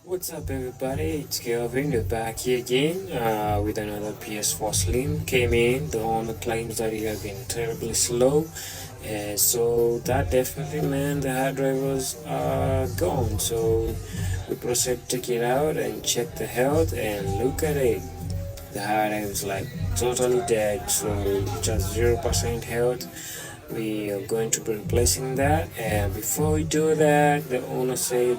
What's up, everybody? It's Kelvin. We're back here again with another PS4 Slim. Came in. The owner claims that it has been terribly slow, so that definitely meant the hard drive was gone. So we proceeded to take it out and check the health, and look at it. The hard drive is like totally dead, so just 0% health. We are going to be replacing that, and before we do that, the owner said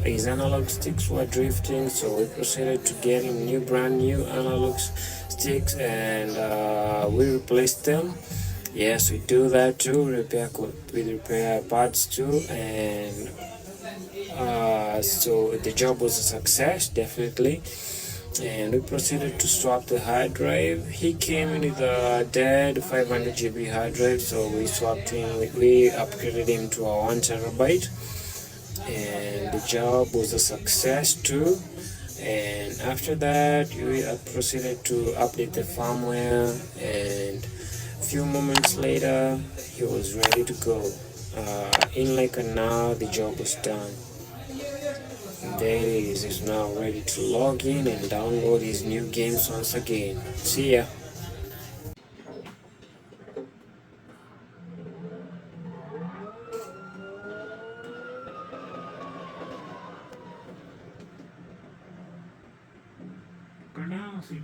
his analog sticks were drifting, so we proceeded to get him brand new analog sticks, and we replaced them. Yes, we do that too. We repair parts too, and so the job was a success, definitely. And we proceeded to swap the hard drive. He came in with a dead 500 GB hard drive, so we swapped him. We upgraded him to a 1 terabyte, and the job was a success too. And after that, we proceeded to update the firmware, and a few moments later, he was ready to go. In like an hour, the job was done. There it is. He's now ready to log in and download his new games once again. See ya. Pronounce it.